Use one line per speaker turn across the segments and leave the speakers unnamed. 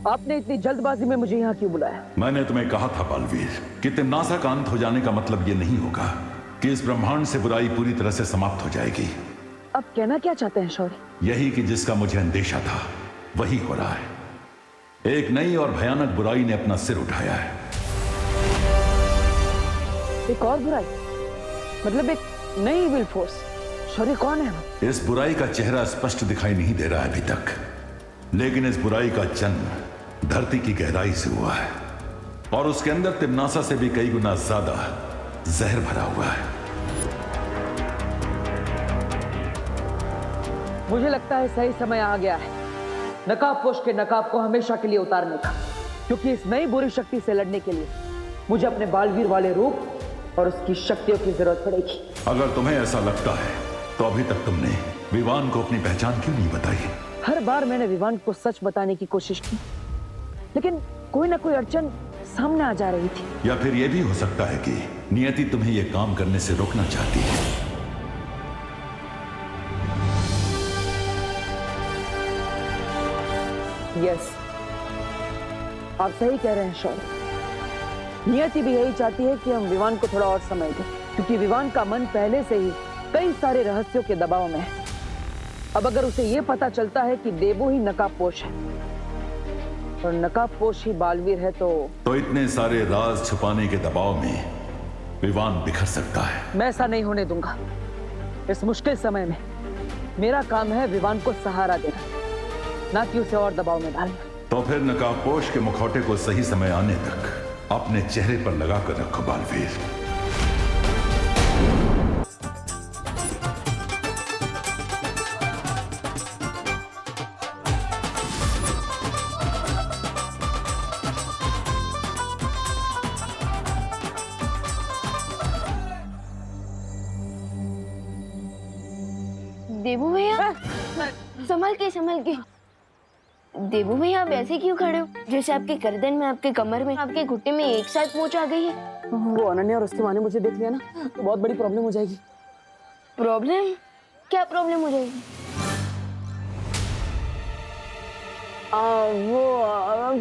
आपने इतनी जल्दबाजी में मुझे यहाँ क्यों बुलाया?
मैंने तुम्हें कहा था बालवीर कि तिम्नासा का अंत हो जाने का मतलब ये नहीं होगा कि इस ब्रह्मांड से बुराई पूरी तरह से समाप्त हो जाएगी।
अब कहना क्या चाहते हैं शौर्य?
यही कि जिसका मुझे अंदेशा था वही हो रहा है। एक नई और भयानक बुराई ने अपना सिर उठाया है।
एक और बुराई? मतलब एक नई इविल फोर्स? शौर्य कौन है वो?
इस बुराई का चेहरा स्पष्ट दिखाई नहीं दे रहा है अभी तक, लेकिन इस बुराई का जन्म धरती की गहराई से हुआ है और उसके अंदर तिम्नासा से भी कई गुना ज्यादा जहर भरा हुआ है।
मुझे लगता है सही समय आ गया है नकाबपोश के नकाब को हमेशा के लिए उतारने का, क्योंकि इस नई बुरी शक्ति से लड़ने के लिए मुझे अपने बालवीर वाले रूप और उसकी शक्तियों की जरूरत पड़ेगी।
अगर तुम्हें ऐसा लगता है तो अभी तक तुमने विवान को अपनी पहचान क्यों नहीं बताई?
हर बार मैंने विवान को सच बताने की कोशिश की, लेकिन कोई ना कोई अड़चन सामने आ जा रही थी।
या फिर यह भी हो सकता है कि नियति तुम्हें यह काम करने से रोकना चाहती है।
यस, आप सही कह रहे हैं शौर्य। नियति भी यही चाहती है कि हम विवान को थोड़ा और समय दें, क्योंकि विवान का मन पहले से ही कई सारे रहस्यों के दबाव में है। अब अगर उसे यह पता चलता है कि देवो ही नकाबपोश है और नकाबपोश ही बालवीर है तो
इतने सारे राज छुपाने के दबाव में विवान बिखर सकता है।
मैं ऐसा नहीं होने दूंगा। इस मुश्किल समय में मेरा काम है विवान को सहारा देना, ना कि उसे और दबाव में डालना।
तो फिर नकाबपोश के मुखौटे को सही समय आने तक अपने चेहरे पर लगाकर रखो बालवीर।
देबू भैया, संभल के। देबू भैया, आप ऐसे क्यों खड़े हो? जैसे आपके गर्दन में, आपके कमर में, आपके घुटने में एक साथ मोच आ गई है।
वो अनन्या और उसकी माँ ने मुझे देख लिया ना, तो बहुत बड़ी प्रॉब्लम हो जाएगी।
प्रॉब्लम? क्या प्रॉब्लम हो जाएगी?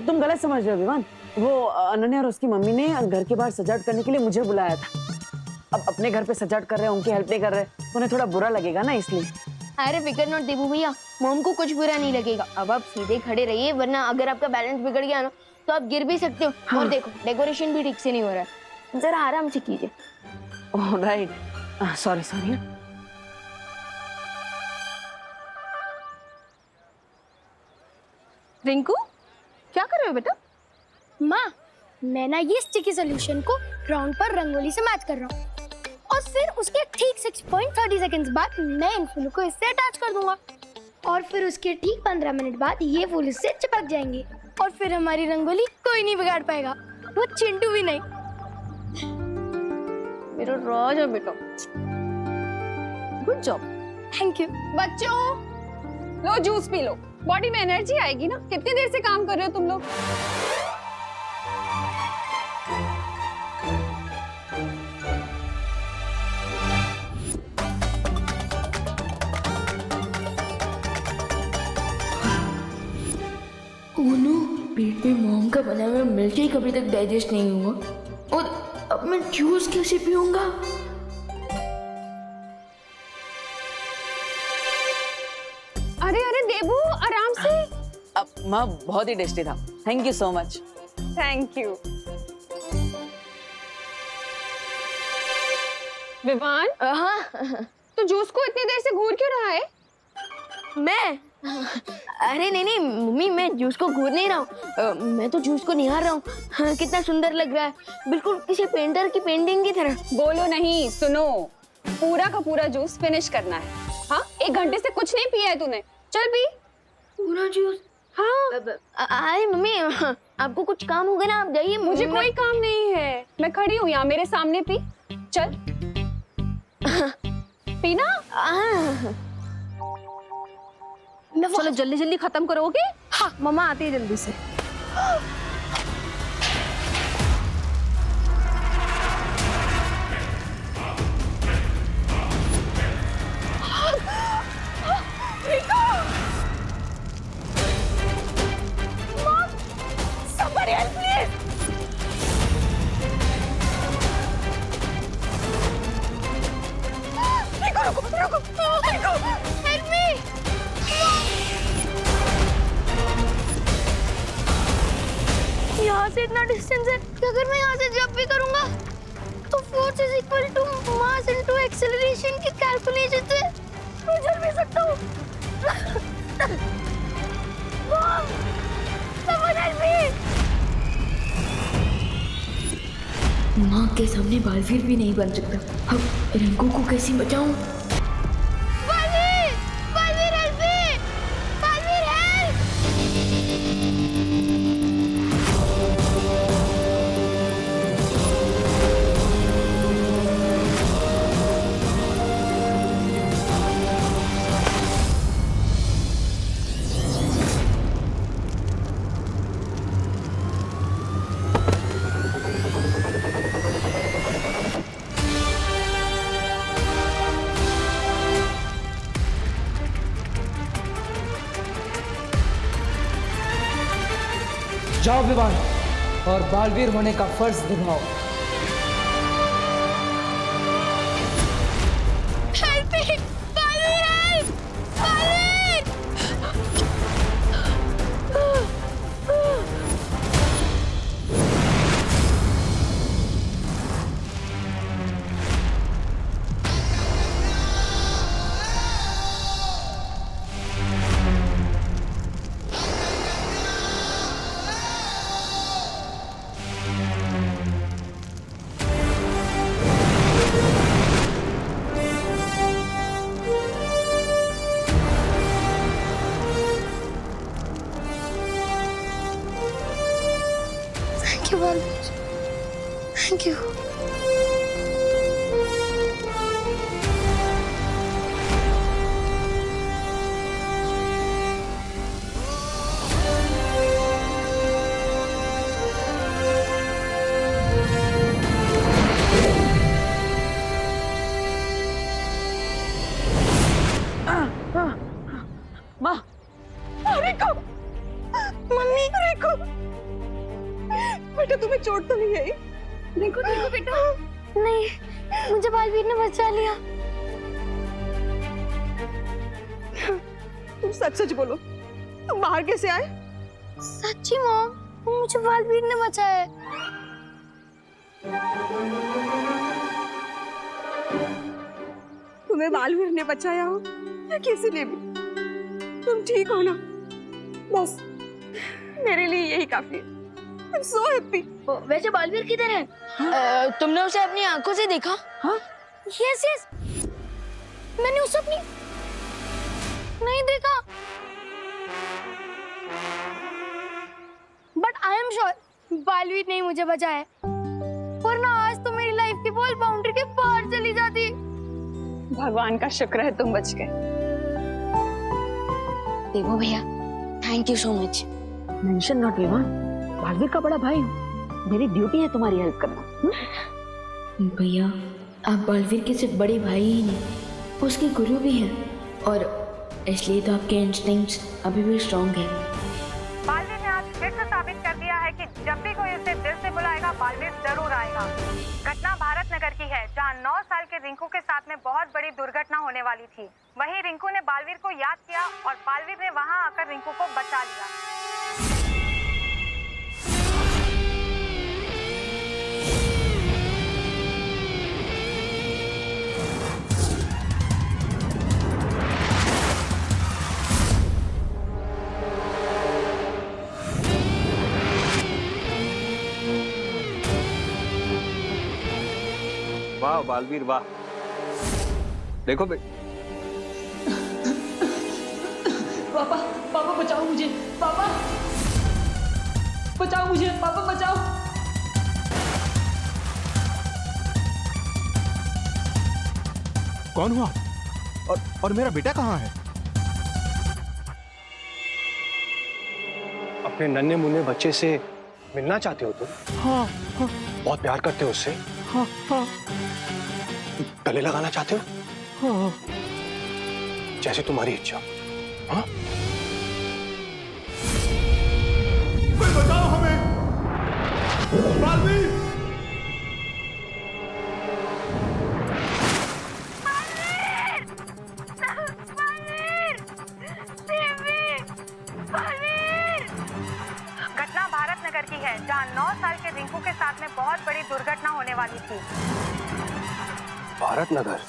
तुम गलत समझ रहे हो विवान। वो अनन्या और उसकी मम्मी ने घर के बाहर सजावट करने के लिए मुझे बुलाया था। अब अपने घर पे सजावट कर रहे हैं, उनकी हेल्प नहीं कर रहे, तो उन्हें थोड़ा बुरा लगेगा ना, इसलिए।
अरे फिकर नॉट देबू भैया, मॉम को कुछ बुरा नहीं लगेगा। अब आप सीधे खड़े रहिए, वरना अगर आपका बैलेंस बिगड़ गया ना तो आप गिर भी सकते हो। हाँ। और देखो, डेकोरेशन भी ठीक से नहीं हो रहा है, जरा आराम से कीजिए।
Oh right, sorry.
रिंकू, क्या कर रहे हो बेटा?
माँ, मैं ना ये स्टिकी सॉल्यूशन को ग्राउंड पर रंगोली से मैच कर रहा हूँ और फिर उसके ठीक 6.30 सेकंड्स बाद मैं इन फूलों को इससे अटैच कर दूंगा और फिर उसके ठीक 15 मिनट बाद ये फूल इससे चिपक जाएंगे और फिर हमारी रंगोली कोई नहीं बिगाड़ पाएगा, वो चिंटू भी नहीं।
मेरा राजा बेटा, गुड जॉब।
Thank you.
बच्चों, लो जूस पी लो, बॉडी में एनर्जी आएगी ना। कितनी देर से काम कर रहे हो तुम लोग?
पेट में मॉम का बना हुआ मिल्क केक अभी तक डाइजेस्ट नहीं हुआ और अब मैं जूस कैसे पीऊंगा?
अरे देबू, आराम से।
अब माँ, बहुत ही टेस्टी था, thank you so much.
Thank you. Vivaan,
हाँ,
तो जूस को इतनी देर से घूर क्यों रहा है?
मैं? अरे नहीं मम्मी, मैं जूस को घूर नहीं रहा हूँ, मैं तो जूस को निहार रहा हूँ। हाँ, कितना सुंदर लग रहा है, बिल्कुल किसी पेंटर की पेंटिंग की तरह।
बोलो नहीं, सुनो, पूरा का पूरा जूस फिनिश करना है। हाँ, 1 घंटे से कुछ नहीं पिया है तूने, चल पी
पूरा जूस।
हाँ।
अरे मम्मी, आपको कुछ काम होगा ना, आप जाइए।
मुझे कोई काम नहीं है, मैं खड़ी हूँ यहाँ, मेरे सामने पी, चल पीना।
चलो
जल्दी जल्दी खत्म करोगे?
हाँ, मम्मा आती है जल्दी से। Help me. यहाँ से इतना डिस्टेंस है कि अगर मैं यहाँ से जंप भी करूँगा तो force is equal to mass into acceleration की कैलकुलेशन से मैं उछल भी सकता हूँ। Mom, someone help me।
माँ के सामने बालवीर भी नहीं बन सकता। अब रिंकू को कैसे बचाऊं?
Balveer, Balveer help me, Balveer help.
जाओ विवान और बालवीर होने का फर्ज निभाओ।
Help me, Balveer help, Balveer. Thank you, Balveer. Thank you.
माँ,
रिंकू, मम्मी, रिंकू, बेटा तुम्हें चोट तो नहीं आई? रिंकू देखो बेटा।
नहीं, मुझे बालवीर ने बचा लिया।
तुम सच सच बोलो, तुम बाहर कैसे आए?
सच्ची मॉम, मुझे बालवीर ने बचाया है।
तुम्हें बालवीर ने बचाया हो या किसी ने भी, तुम ठीक हो ना? बस मेरे लिए यही काफी है। I'm so happy।
वैसे बालवीर किधर है? तुमने उसे अपनी आंखों से देखा?
हाँ?
यस यस, मैंने उसे अपनी नहीं देखा, but I am sure Baalveer ने मुझे बचाया है, वरना आज तो मेरी लाइफ की बॉल बाउंड्री के बाहर चली जाती।
भगवान का शुक्र है तुम बच गए।
देखो भैया, thank you so much.
Mention not Vivaan, Baalveer का बड़ा भाई हूँ, मेरी ड्यूटी है तुम्हारी हेल्प करना।
भैया, आप बालवीर के सिर्फ बड़े भाई ही नहीं, उसके गुरु भी हैं, और इसलिए तो आपके इंस्टिंक्ट्स अभी भी स्ट्रॉन्ग हैं।
बालवीर ने आज फिर से साबित कर दिया है कि जब भी कोई उसे दिल से बुलाएगा, बालवीर जरूर आएगा। घटना भारत नगर की है, जहां 9 साल के रिंकू के साथ में बहुत बड़ी दुर्घटना होने वाली थी। वहीं रिंकू ने बालवीर को याद किया और बालवीर ने वहां आकर रिंकू को बचा लिया।
वाह बालवीर वाह। देखो
पापा, पापा बचाओ मुझे, पापा बचाओ मुझे, पापा बचाओ।
कौन हुआ? और मेरा बेटा कहाँ है?
अपने नन्हे मुन्ने बच्चे से मिलना चाहते हो तुम?
हाँ हाँ
बहुत प्यार करते हो उससे?
हाँ हाँ
गले लगाना चाहते हो?
हाँ।
जैसे तुम्हारी इच्छा। हाँ?
कोई बचाओ हमें! बालवीर!
वाली थी।
भारत नगर।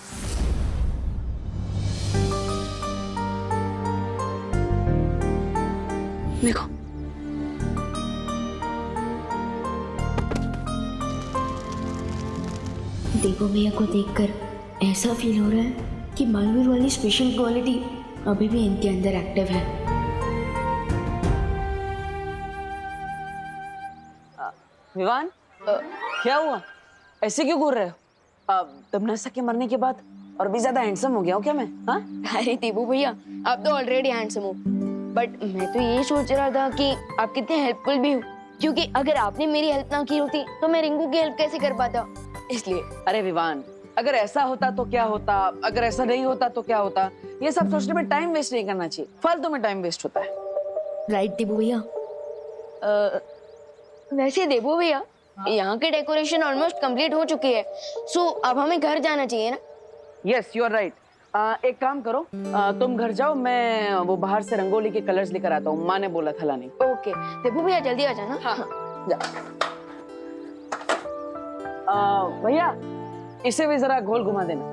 देखो
देवू भैया को देखकर ऐसा फील हो रहा है कि बालवीर वाली स्पेशल क्वालिटी अभी भी इनके अंदर एक्टिव है।
विवान, क्या हुआ? ऐसे क्यों घूर रहे हो? तमन्ना के मरने के बाद और भी ज्यादा हैंडसम हो गया हूँ क्या मैं? हाँ?
अरे देवू भैया, आप तो ऑलरेडी हैंडसम हो, बट मैं तो ये सोच रहा था कि आप कितने हेल्पफुल भी हो, क्योंकि अगर आपने मेरी हेल्प ना की होती तो मैं रिंकू की हेल्प कैसे कर पाता, इसलिए।
अरे विवान, अगर ऐसा होता तो क्या होता, अगर ऐसा नहीं होता तो क्या होता, ये सब सोचने में टाइम वेस्ट नहीं करना चाहिए। फालतू में टाइम वेस्ट होता है।
राइट देवू भैया।
वैसे देवू भैया, यहाँ की डेकोरेशन ऑलमोस्ट कंप्लीट हो चुकी है, सो अब हमें घर जाना चाहिए ना?
Yes, you are right. एक काम करो, तुम घर जाओ, मैं वो बाहर से रंगोली के कलर्स लेकर आता हूँ। माँ ने बोला था लाने।
ओके देवू भैया, जल्दी आ जाना।
हाँ, जा। भैया, इसे भी जरा गोल घुमा देना।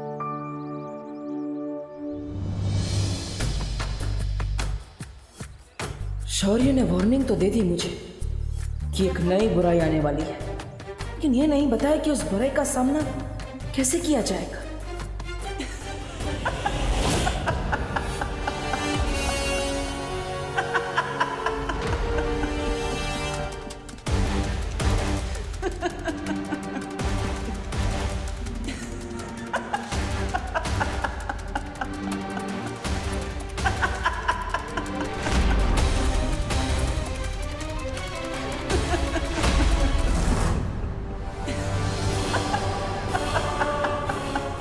शौर्य ने वार्निंग तो दे दी मुझे कि एक नई बुराई आने वाली है, लेकिन ये नहीं बताया कि उस बुराई का सामना कैसे किया जाएगा।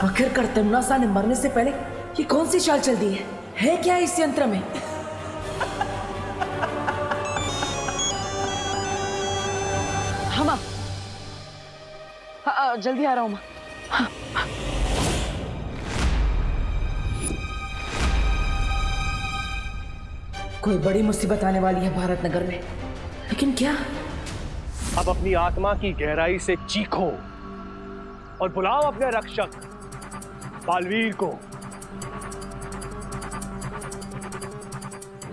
आखिरकार तमन्ना ने मरने से पहले ये कौन सी चाल चल दी है क्या इस यंत्र में?
हाँ माँ, हाँ, जल्दी आ रहा हूँ माँ। हाँ।
कोई बड़ी मुसीबत आने वाली है भारत नगर में, लेकिन क्या?
अब अपनी आत्मा की गहराई से चीखो और बुलाओ अपने रक्षक बालवीर को।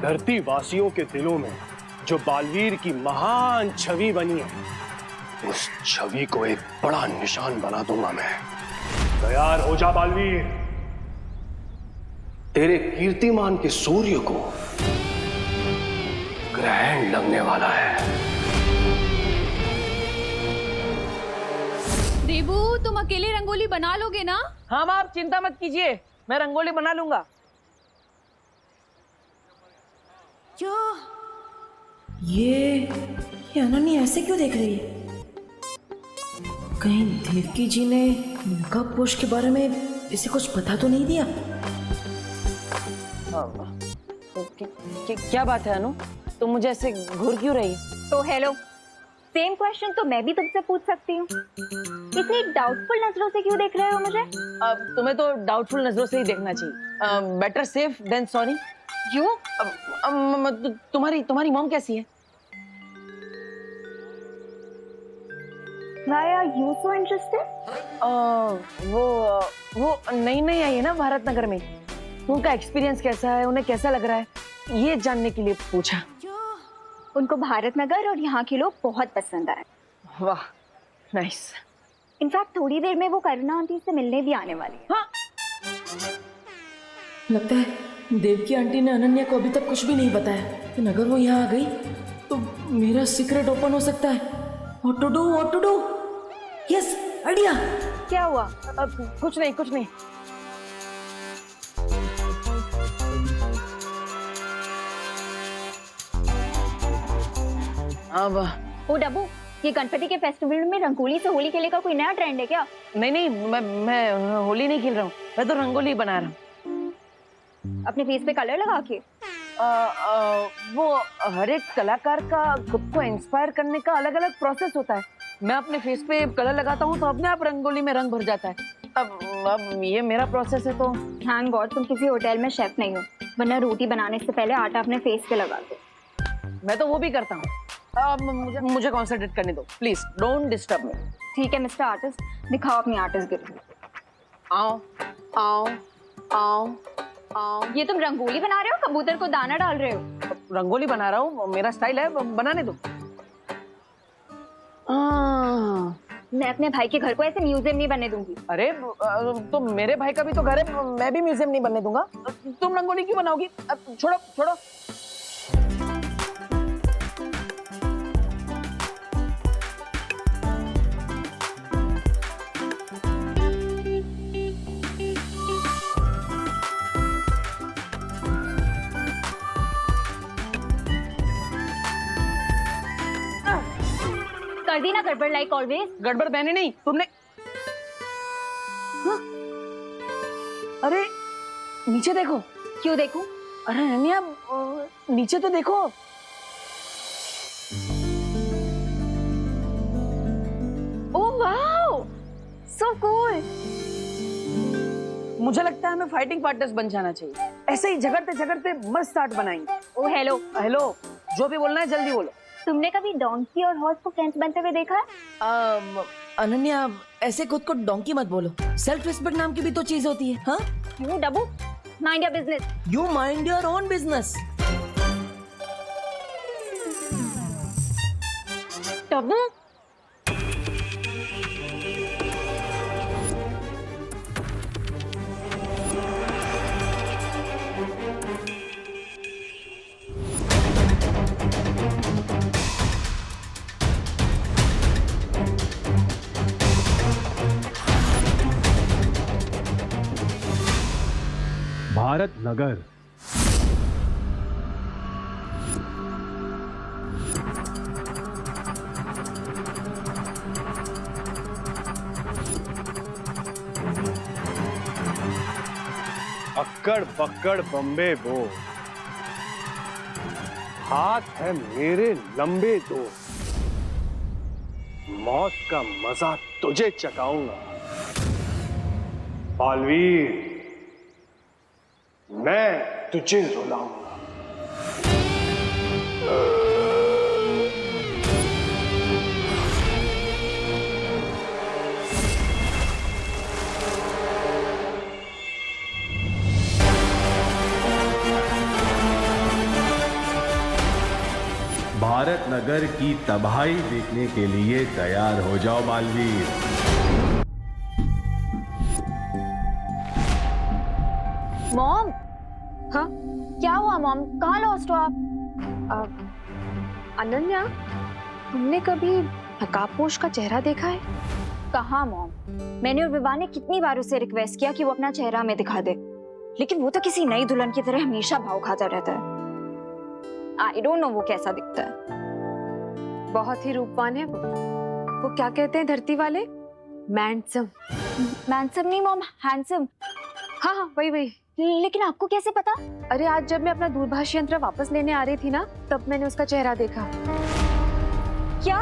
धरती वासियों के दिलों में जो बालवीर की महान छवि बनी है, उस छवि को एक बड़ा निशान बना दूंगा मैं। तैयार हो जा बालवीर, तेरे कीर्तिमान के सूर्य को ग्रहण लगने वाला है।
देवू, तुम अकेले रंगोली बना लोगे ना?
हाँ माँ, आप चिंता मत कीजिए, मैं रंगोली बना लूंगा।
ये अनन्या ऐसे क्यों देख रही है? कहीं देवकी जी ने नकाबपोश के बारे में इसे कुछ पता तो नहीं दिया?
क्या बात है अनु, तुम मुझे ऐसे घूर क्यों रही?
तो हेलो, सेम क्वेश्चन तो मैं भी तुमसे पूछ सकती हूँ। इतनी डाउटफुल नजरों से क्यों देख रहे हो मुझे?
तुम्हें तो डाउटफुल नजरों से ही देखना चाहिए। Better safe than sorry.
क्यों?
तुम्हारी मॉम कैसी है?
Why are you so interested?
वो नई आई है ना भारत नगर में, उनका एक्सपीरियंस कैसा है, उन्हें कैसा लग रहा है, ये जानने के लिए पूछा।
उनको भारत नगर और यहाँ के लोग बहुत पसंद आए।
वाह, नाइस।
इनफैक्ट थोड़ी देर में वो करुणा आंटी से मिलने भी आने वाली है।
हाँ?
लगता है देवकी आंटी ने अनन्या को अभी तक कुछ भी नहीं बताया, लेकिन अगर वो यहाँ आ गई तो मेरा सीक्रेट ओपन हो सकता है। What to do? Yes, idea.
क्या हुआ? कुछ नहीं। अब
ओ डब्बू, ये गणपति के फेस्टिवल में रंगोली से होली खेलने का कोई नया ट्रेंड है क्या?
नहीं, मैं होली नहीं खेल रहा हूँ, मैं तो रंगोली बना रहा हूँ।
अपने फेस पे कलर लगा के?
वो हर एक कलाकार का खुद को इंस्पायर करने का अलग अलग प्रोसेस होता है। मैं अपने फेस पे कलर लगाता हूँ तो अपने आप रंगोली में रंग भर जाता है। अब ये मेरा प्रोसेस है तो।
थैंक गॉड तुम किसी होटल में शेफ नहीं हो, वरना रोटी बनाने से पहले आटा अपने फेस पे लगा दो।
मैं तो वो भी करता हूँ, मुझे कंसंट्रेट करने दो प्लीज, डोंट डिस्टर्ब मी।
ठीक है मिस्टर आर्टिस्ट, दिखाओ अपनी आर्टिस्ट।
आओ आओ आओ आओ।
ये तुम रंगोली बना रहे हो, कबूतर को दाना डाल रहे हो?
रंगोली बना रहा हूँ, मेरा स्टाइल है, बनाने दो।
मैं अपने भाई के घर को ऐसे म्यूजियम नहीं बनने दूंगी।
अरे तो मेरे भाई का भी तो घर है, मैं भी म्यूजियम नहीं बनने दूंगा। तुम रंगोली क्यों बनाओगी? छोड़ो छोड़ो।
कर दी ना गड़बड़, लाइक ऑलवेज।
गड़बड़ मैंने नहीं, तुमने। हाँ? अरे नीचे देखो।
क्यों देखूं?
अरे अनन्या नीचे तो देखो।
Oh wow, so cool.
मुझे लगता है हमें फाइटिंग पार्टनर्स बन जाना चाहिए। ऐसे ही झगड़ते झगड़ते मस्त आर्ट बनाएंगे।
Oh hello.
हेलो, जो भी बोलना है जल्दी बोलो।
तुमने कभी डोंकी और हॉर्स को फ्रेंड्स बनते हुए देखा है?
अनन्या ऐसे खुद को डोंकी मत बोलो, सेल्फ रिस्पेक्ट नाम की भी तो चीज होती है। हाँ,
you Dabbu, mind your business.
You mind your own business.
Dabbu,
Bharat Nagar. अक्कड़ बक्कड़ बम्बे वो, हाथ है मेरे लंबे दो, मौत का मजा तुझे चखाऊंगा बालवीर, मैं तुझे रुलाऊंगा।
भारत नगर की तबाही देखने के लिए तैयार हो जाओ बालवीर।
मॉम। हाँ क्या हुआ मॉम, कहाँ लॉस्ट हो आप?
अनन्या, तुमने कभी नकाबपोश का चेहरा देखा है?
कहाँ मॉम, मैंने और विवाह ने कितनी बार उससे रिक्वेस्ट किया कि वो अपना चेहरा हमें दिखा दे, लेकिन वो तो किसी नई दुल्हन की तरह हमेशा भाव खाता रहता है। आई डोंट नो वो कैसा दिखता है।
बहुत ही रूपवान है वो क्या कहते हैं धरती वाले, मैंडसम।
मैंडसम नहीं मॉम, हैंडसम।
हाँ हाँ वही वही।
लेकिन आपको कैसे पता?
अरे आज जब मैं अपना दूरभाष यंत्र वापस लेने आ रही थी ना, तब मैंने उसका चेहरा देखा।
क्या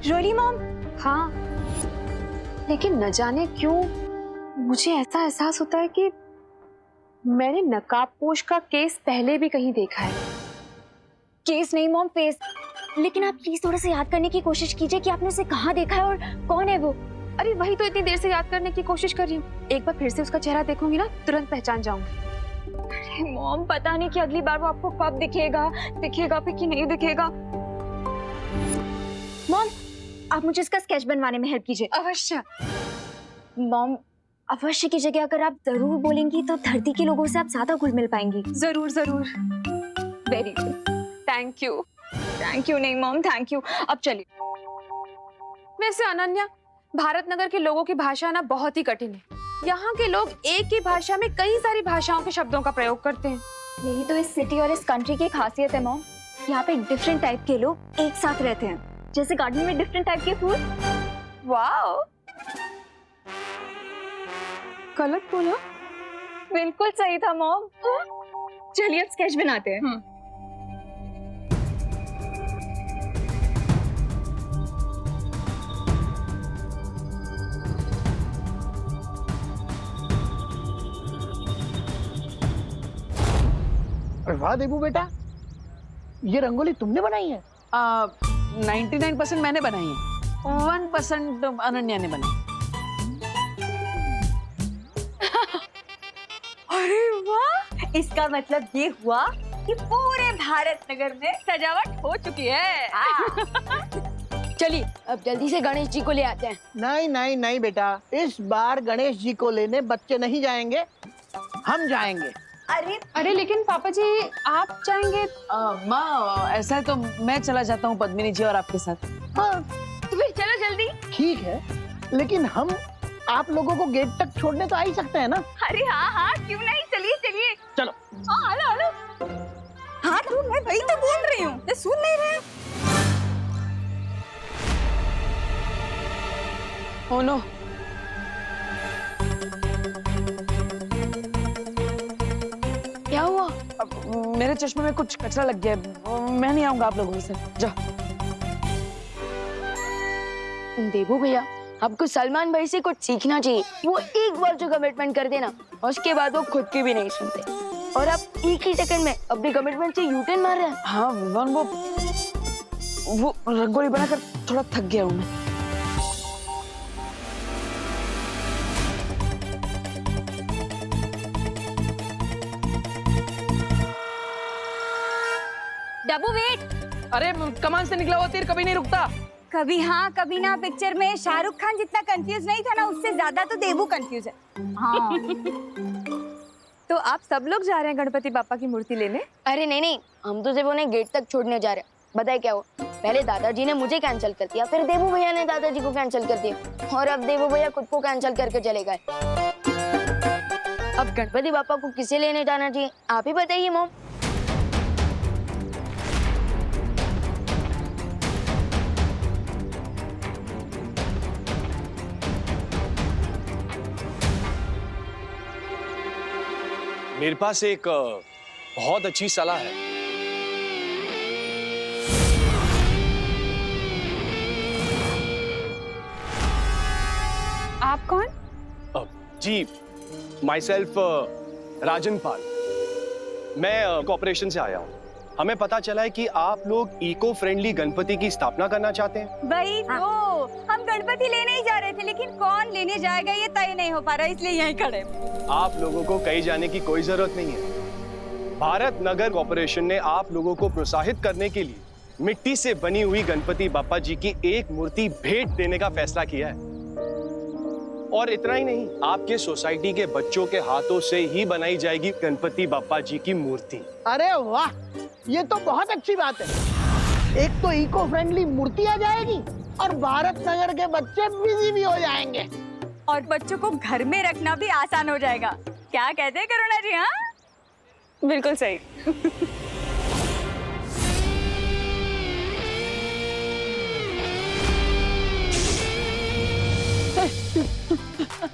रियली मॉम?
हाँ, लेकिन न जाने क्यों मुझे ऐसा एहसास होता है कि मैंने नकाबपोश का केस पहले भी कहीं देखा है।
केस नहीं मॉम, फेस। लेकिन आप प्लीज थोड़ा सा याद करने की कोशिश कीजिए कि आपने उसे कहाँ देखा है और कौन है वो।
अरे वही तो इतनी देर से याद करने की कोशिश कर रही हूँ। एक बार फिर से उसका चेहरा देखूंगी ना, तुरंत पहचान जाऊंगी।
अरे मॉम, पता नहीं कि अगली बार वो आपको कब दिखेगा भी कि नहीं दिखेगा। मॉम, आप मुझे इसका स्केच बनवाने में हेल्प कीजिए।
अवश्य
मॉम, अवश्य की जगह अगर आप जरूर बोलेंगी तो धरती के लोगों से आप ज्यादा घुल मिल पाएंगी।
जरूर जरूर।
Very good,
thank you.
Thank you नहीं मॉम, थैंक यू। अब चलिए।
वैसे अनन्या, भारत नगर के लोगों की भाषा ना बहुत ही कठिन है। यहाँ के लोग एक ही भाषा में कई सारी भाषाओं के शब्दों का प्रयोग करते हैं।
यही तो इस सिटी और इस कंट्री की खासियत है मॉम। यहाँ पे डिफरेंट टाइप के लोग एक साथ रहते हैं, जैसे गार्डन में डिफरेंट टाइप के फूल।
वाओ, गलत बोला?
बिल्कुल सही था मॉम। चलिए अब स्केच बनाते हैं।
वाह देबू बेटा,
ये रंगोली तुमने बनाई है?
99% मैंने बनाई है, 1% अनन्या ने बनाई।
अरे वाह, इसका मतलब ये हुआ कि पूरे भारत नगर में सजावट हो चुकी है।
चलिए अब जल्दी से गणेश जी को ले आते हैं।
नहीं नहीं नहीं बेटा, इस बार गणेश जी को लेने बच्चे नहीं जाएंगे, हम जाएंगे।
अरे लेकिन पापा जी आप जाएंगे?
माँ ऐसा है तो मैं चला जाता हूँ पद्मिनी जी और आपके साथ।
हाँ
तो फिर चलो जल्दी।
ठीक है, लेकिन हम आप लोगों को गेट तक छोड़ने तो आ ही सकते हैं ना?
अरे हाँ हाँ, क्यों नहीं, चलिए चलिए।
चलो।
हाँ हेलो हेलो। हाँ तो मैं वही तो बोल रही हूँ, ये सुन नहीं रहे?
ओह नो,
क्या हुआ?
अब मेरे चश्मे में कुछ कचरा लग गया है, मैं नहीं आऊंगा आप लोगों के साथ। जा।
देबू भैया, आपको सलमान भाई से कुछ सीखना चाहिए। वो एक बार जो कमिटमेंट कर देना, उसके बाद वो खुद की भी नहीं सुनते, और आप एक ही सेकंड में अपने कमिटमेंट से यूटर्न मार रहे हैं।
हाँ विवान, वो रंगोली बनाकर थोड़ा थक गया हूँ मैं।
डब्बू वेट।
अरे कमान से निकला हुआ तीर कभी नहीं रुकता।
कभी हाँ कभी ना पिक्चर में शाहरुख खान जितना कंफ्यूज नहीं था ना, उससे ज्यादा तो देबू कंफ्यूज है। हाँ। तो आप सब लोग जा रहे हैं गणपति बापा की मूर्ति लेने?
अरे नहीं नहीं, हम तो सिर्फ उन्हें गेट तक छोड़ने जा रहे हैं। बताए क्या हुआ, पहले दादाजी ने मुझे कैंसिल कर दिया, फिर देबू भैया ने दादाजी को कैंसिल कर दिया, और अब देबू भैया खुद को कैंसिल करके चले गए। अब गणपति बापा को किसे लेने जाना चाहिए, आप ही बताइए मॉम।
मेरे पास एक बहुत अच्छी सलाह है।
आप कौन?
जी, माई सेल्फ राजन पाल। मैं कॉर्पोरेशन से आया हूँ। हमें पता चला है कि आप लोग इको फ्रेंडली गणपति की स्थापना करना चाहते हैं।
वही तो, हम गणपति लेने ही जा रहे थे, लेकिन कौन लेने जाएगा ये तय नहीं हो पा रहा, इसलिए यहीं खड़े।
आप लोगों को कहीं जाने की कोई जरूरत नहीं है। भारत नगर कॉर्पोरेशन ने आप लोगों को प्रोत्साहित करने के लिए मिट्टी से बनी हुई गणपति बापा जी की एक मूर्ति भेंट देने का फैसला किया है। और इतना ही नहीं, आपके सोसाइटी के बच्चों के हाथों से ही बनाई जाएगी गणपति बापा जी की मूर्ति।
अरे वाह, ये तो बहुत अच्छी बात है। एक तो इको फ्रेंडली मूर्ति आ जाएगी और भारत नगर के बच्चे बिजी भी हो जाएंगे,
और बच्चों को घर में रखना भी आसान हो जाएगा। क्या कहते हैं करुणा जी? हाँ बिल्कुल सही।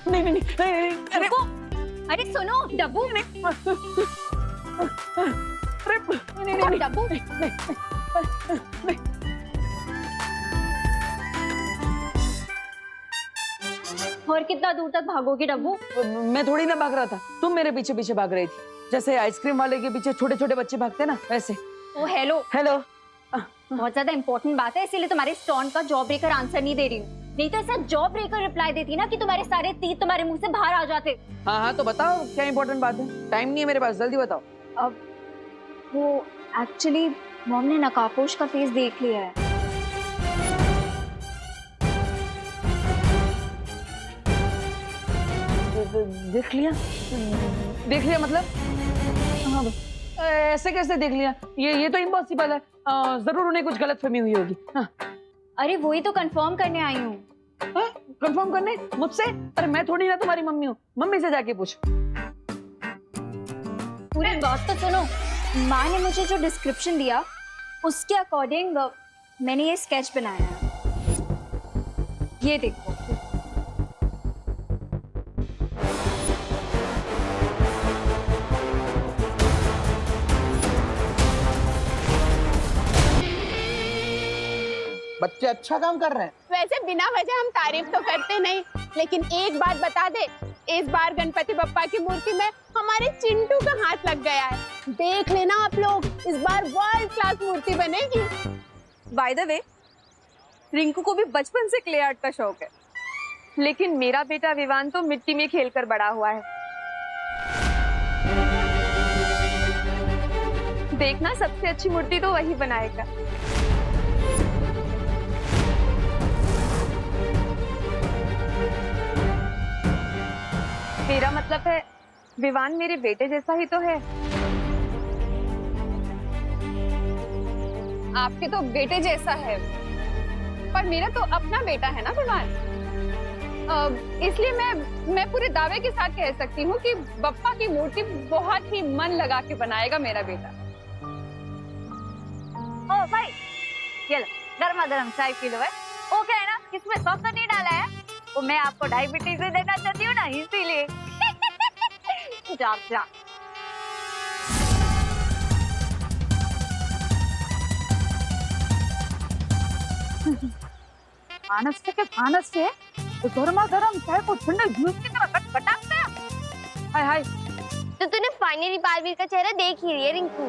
नहीं नहीं नहीं,
अरे वो, अरे सुनो डब्बू में, डब्बू और कितना दूर तक भागोगे डब्बू?
मैं थोड़ी ना भाग रहा था, तुम मेरे पीछे पीछे भाग रही थी, जैसे आइसक्रीम वाले के पीछे छोटे छोटे बच्चे भागते ना, वैसे।
ओ हेलो
हेलो।
बहुत ज्यादा इंपॉर्टेंट बात है, इसीलिए तुम्हारे स्टोन का जॉब ब्रेकर आंसर नहीं दे रही हूँ। नहीं तो ऐसा जॉब ब्रेकर रिप्लाई देती ना कि तुम्हारे सारे तीर तुम्हारे मुंह से बाहर आ जाते।
हाँ हाँ तो बताओ क्या इम्पोर्टेंट बात है, टाइम नहीं है मेरे पास, जल्दी बताओ।
अब वो एक्चुअली मॉम ने नकाबपोश का फेस देख लिया है।
देख लिया? देख लिया मतलब? हाँ, ऐसे कैसे देख लिया? ये तो इम्पॉसिबल है। जरूर उन्हें कुछ गलतफहमी हुई होगी। हाँ।
अरे वही तो कंफर्म करने आई हूँ।
कंफर्म करने मुझसे? अरे मैं थोड़ी ना तुम्हारी मम्मी हूँ, मम्मी से जाके पूछ।
पूरी बात तो सुनो। माँ ने मुझे जो डिस्क्रिप्शन दिया उसके अकॉर्डिंग मैंने ये स्केच बनाया है। ये देखो।
बच्चे अच्छा काम कर रहे हैं।
वैसे बिना वजह हम तारीफ तो करते नहीं, लेकिन एक बात बता दे, इस बार गणपति बप्पा की मूर्ति में हम
हमारे चिंटू का हाथ लग गया है। देख लेना आप लोग, इस बार वर्ल्ड क्लास मूर्ति बनेगी।
बाय द वे, रिंकू को भी बचपन से क्ले आर्ट का शौक है, लेकिन मेरा बेटा विवान तो मिट्टी में खेलकर बड़ा हुआ है। देखना, सबसे अच्छी मूर्ति तो वही बनाएगा। मेरा मतलब है विवान मेरे बेटे जैसा ही तो है। आपके तो बेटे जैसा है, पर मेरा तो अपना बेटा है ना विवान। इसलिए मैं पूरे दावे के साथ कह सकती हूँ कि बप्पा की मूर्ति बहुत ही मन लगा के बनाएगा मेरा बेटा।
ओ भाई, ये लो गर्मा गर्म चाय पी लो। वो क्या है ना, इसमें सॉस तो नहीं डाला है, वो मैं आपको डायबिटीज भी देना चाहती हूँ ना, इसीलिए। जा जा।
मानस से तो गर्मा गर्म चाय को ठंडे जूस की तरह कटकटाते हैं। हाय हाय।
तो तूने फाइनली बालवीर का चेहरा देख ही लिया रिंकू।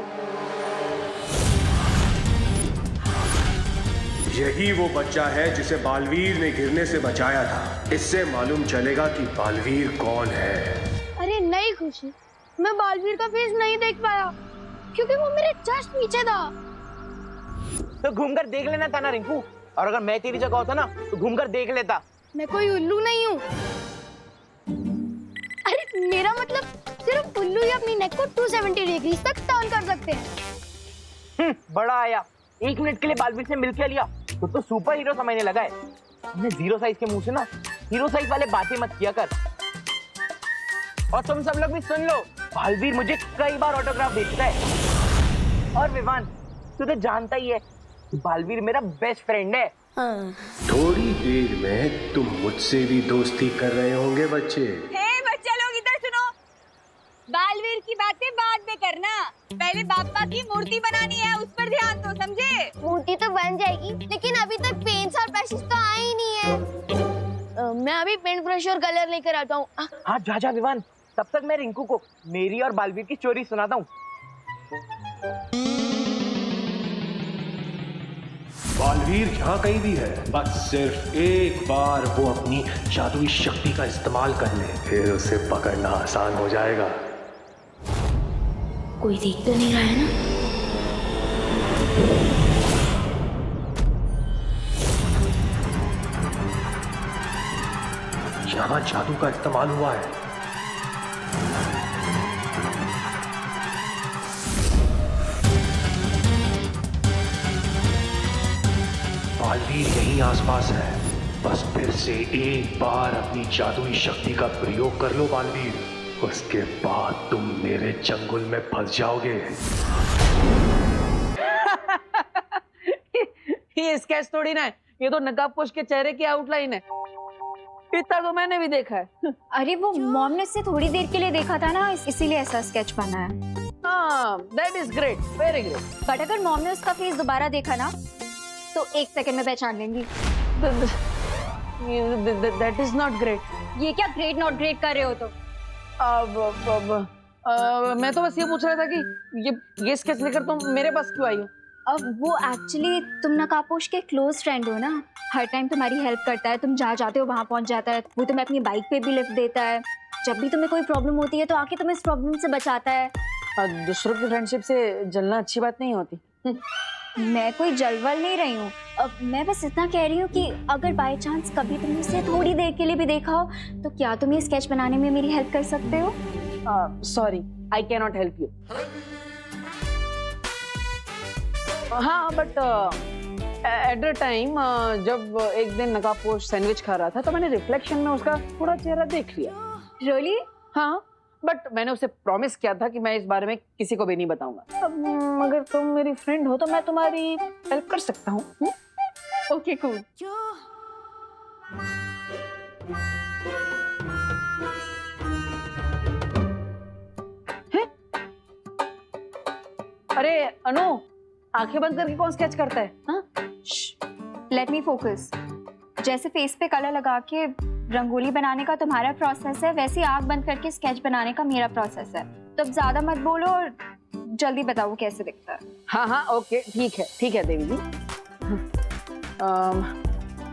यही वो बच्चा है जिसे बालवीर ने गिरने से बचाया था। इससे मालूम चलेगा कि बालवीर कौन है।
अरे नहीं खुशी, मैं बालवीर का फेस नहीं देख पाया क्योंकि वो मेरे जस्ट पीछे था।
तो घूमकर देख लेना था ना रिंकू, और अगर मैं तेरी जगह होता ना तो घूमकर देख लेता।
मैं कोई उल्लू नहीं हूँ। अरे मेरा मतलब सिर्फ उल्लू ही अपनी नेक को 270 डिग्री तक टर्न कर सकते हैं।
बड़ा आया, 1 मिनट के लिए बालवीर से मिलके लिया तो सुपर हीरो समझने लगा है। अपने 0 साइज के मुंह से ना हीरो साइज वाले बातें मत किया कर। और तुम सब लोग भी सुन लो, बालवीर मुझे कई बार ऑटोग्राफ दे चुका है। और विवान, तू तो जानता ही है कि बालवीर मेरा बेस्ट फ्रेंड है।
थोड़ी देर में तुम मुझसे भी दोस्ती कर रहे होंगे बच्चे।
हे बच्चे लोग, इधर सुनो। बालवीर की बातें बाद में करना, पहले बापा की मूर्ति बनानी है, उस पर ध्यान दो, समझे?
मूर्ति तो बन जाएगी, लेकिन अभी तक पेंट्स और ब्रशेस तो आए ही नहीं है। मैं अभी पेंट ब्रश और कलर लेकर आता हूँ।
हाँ जा जा विवान, तब तक मैं रिंकू को मेरी और बालवीर की स्टोरी सुनाता हूँ।
बालवीर यहाँ कहीं भी है, बस सिर्फ एक बार वो अपनी जादुई शक्ति का इस्तेमाल कर ले, फिर उसे पकड़ना आसान हो जाएगा।
कोई देख तो नहीं रहा है ना?
यहाँ जादू का इस्तेमाल हुआ है। बालवीर यहीं आसपास है, बस फिर से एक बार अपनी जादुई शक्ति का प्रयोग कर लो बालवीर, उसके बाद तुम मेरे चंगुल में फंस जाओगे।
ये स्केच थोड़ी ना है, ये तो नकाबपोश के चेहरे की आउटलाइन है। इतना तो मैंने भी देखा है।
अरे वो मॉम ने इससे थोड़ी देर के लिए देखा था ना, इसीलिए ऐसा स्केच बना है।
हाँ, that is great, very great.
But अगर मॉम ने उसका फेस दोबारा देखा ना, तो 1 सेकंड में पहचान लेंगी।
That is not great.
ये क्या ग्रेट नॉट ग्रेट कर रहे हो तुम?
मैं तो बस ये पूछ रहा था कि ये स्केच लेकर तुम मेरे पास क्यों आई हो?
अब वो एक्चुअली तुम नकाबपोश के क्लोज फ्रेंड हो ना, हर टाइम तुम्हारी हेल्प करता है, तुम जहाँ जाते हो वहाँ पहुँच जाता है, वो तुम्हें अपनी बाइक पे भी लिफ्ट देता है, जब भी तुम्हें कोई प्रॉब्लम होती है तो आके तुम्हें इस प्रॉब्लम से बचाता है।
दूसरों की फ्रेंडशिप से जलना अच्छी बात नहीं होती।
मैं कोई जलवल नहीं रही हूँ, अब मैं बस इतना कह रही हूँ कि अगर बाय चांस कभी तुमने इसे थोड़ी देर के लिए भी देखा हो, तो क्या तुम ये स्केच बनाने में मेरी हेल्प कर सकते हो?
Sorry, I can not help you. हाँ, बट एट द टाइम जब एक दिन नकाबपोश सैंडविच खा रहा था तो मैंने रिफ्लेक्शन में उसका थोड़ा चेहरा देख लिया।
रियली?
हाँ, बट मैंने उसे प्रॉमिस किया था कि मैं इस बारे में किसी को भी नहीं बताऊंगा। अब अगर तुम मेरी फ्रेंड हो तो मैं तुम्हारी हेल्प कर सकता हूँ।
Okay cool.
अरे अनु, आंखें बंद करके कौन स्केच करता है? हाँ?
Let me focus. जैसे फेस पे कलर लगा के
रंगोली बनाने का तुम्हारा प्रोसेस है, वैसे आग बंद करके स्केच बनाने का मेरा प्रोसेस है। तो अब ज्यादा मत बोलो और जल्दी बताओ वो कैसे दिखता है।
हाँ हाँ ओके ठीक है देवी जी।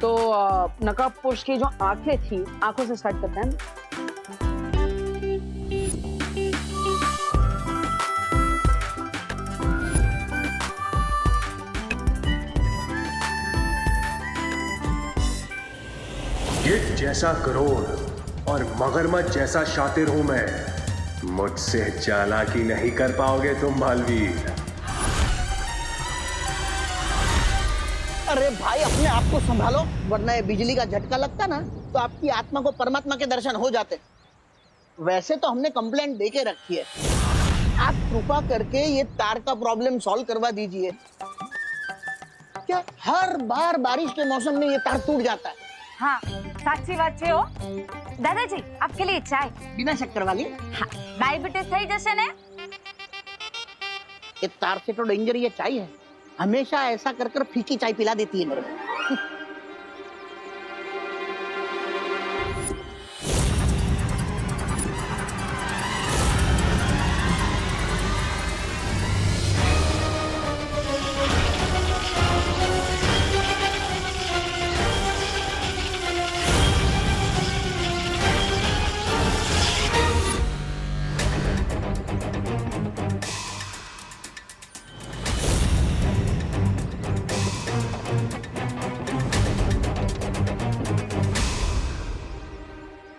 तो नकाब पोश की जो आंखें थी, आंखों से स्टार्ट करते हैं।
गिद्ध जैसा करोड़ और मगरमच्छ जैसा शातिर हूं मैं, मुझसे चालाकी नहीं कर पाओगे तुम बालवीर।
अरे भाई अपने आप को संभालो, वरना ये बिजली का झटका लगता ना तो आपकी आत्मा को परमात्मा के दर्शन हो जाते। वैसे तो हमने कंप्लेंट दे के रखी है, आप कृपा करके ये तार का प्रॉब्लम सॉल्व करवा दीजिए। क्या हर बार बारिश के मौसम में ये तार टूट जाता है?
हाँ साक्षी बात छे हो। दादाजी आपके लिए चाय
बिना शक्कर वाली।
हाँ, डायबिटीज થઈ જશે ને।
ये तार से तो डेंजर ये चाय है, हमेशा ऐसा कर कर फीकी चाय पिला देती है मेरे को।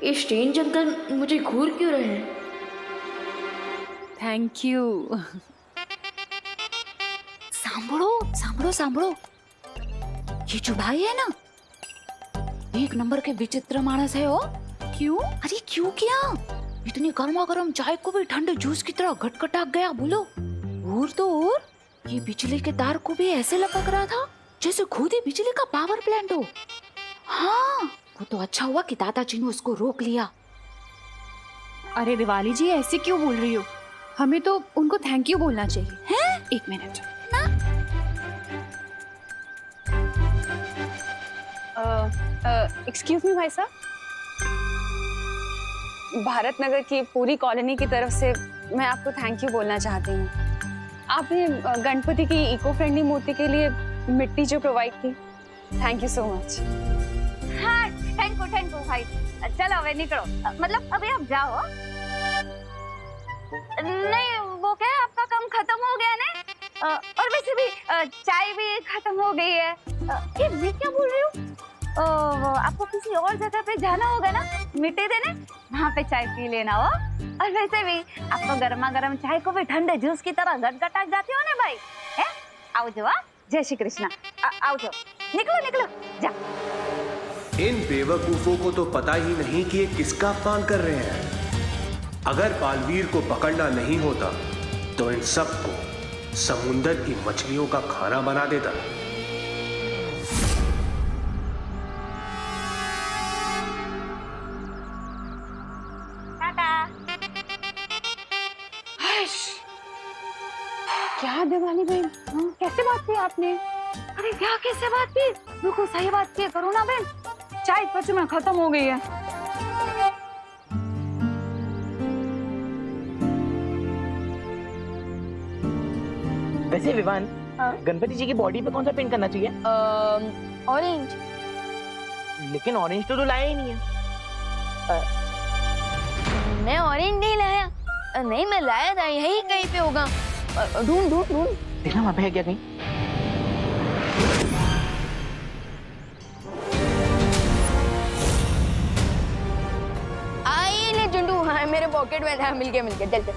ये स्ट्रेंज अंकल मुझे घूर क्यों रहे हैं?
Thank you.
સાંભળો સાંભળો સાંભળો, ये जो भाई है ना, एक नंबर के विचित्र मानस है। हो क्यों? अरे क्यों क्या? इतनी गर्मा गर्म चाय को भी ठंडे जूस की तरह घटघटा गया। बोलो। और तो और ये बिजली के तार को भी ऐसे लपक रहा था जैसे खुद ही बिजली का पावर प्लांट हो। हाँ वो तो अच्छा हुआ कि दादाजी ने उसको रोक लिया।
अरे दिवाली जी ऐसे क्यों बोल रही हो? हमें तो उनको थैंक यू बोलना चाहिए।
हैं?
एक मिनट।
एक्सक्यूज मी भाई साहब, भारत नगर की पूरी कॉलोनी की तरफ से मैं आपको थैंक यू बोलना चाहती हूँ। आपने गणपति की इको फ्रेंडली मूर्ति के लिए मिट्टी जो प्रोवाइड की, थैंक यू सो मच।
हाँ थैंक यू भाई। चलो अबे निकलो, मतलब अभी आप जाओ। नहीं वो क्या है, आपका काम खत्म हो गया ना, और वैसे भी चाय भी खत्म हो गई है। ये मैं क्या बोल रही हूँ, आपको किसी और जगह पे जाना होगा ना मिट्टी देने, वहाँ पे चाय पी लेना हो। और वैसे भी आपको गर्मा गर्म चाय को भी ठंडे जूस की तरह गटगटा जाती हो ना भाई। है आओ जो, जय श्री कृष्णा। आओ जो, निकलो निकलो जा।
इन बेवकूफों को तो पता ही नहीं कि ये किसका अपमान कर रहे हैं। अगर बालवीर को पकड़ना नहीं होता तो इन सबको समुंदर की मछलियों का खाना बना देता।
क्या दिवाली बहन, कैसे बात की आपने?
अरे क्या कैसे बात की? बिल्कुल सही बात की करो ना बहन।
चाय सच में खत्म हो गई है।
वैसे विवान, गणपति जी की बॉडी पे कौन सा पेंट करना चाहिए?
ऑरेंज।
लेकिन ऑरेंज तो लाया ही नहीं है।
मैं ऑरेंज नहीं लाया। नहीं मैं लाया था, यही कहीं पे होगा। ढूंढ ढूंढ ढूंढ।
देखना वहां पे है क्या कहीं?
आई ले चुंडू, हाँ मेरे पॉकेट में था। मिल गया चल चल।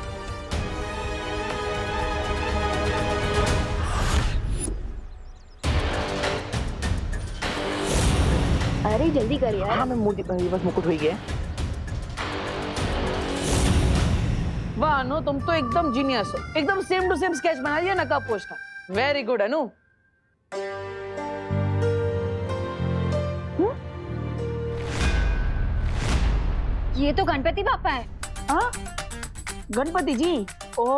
अरे जल्दी कर यार।
हाँ मैं मोटी बस मुकुट हुई गया।
वाह अनु, तुम तो एकदम जीनियस हो। एकदम सेम टू सेम स्केच बना दिया नकाब पोश का। वेरी गुड अनु।
ये तो गणपति बापा है।
हाँ गणपति जी। ओ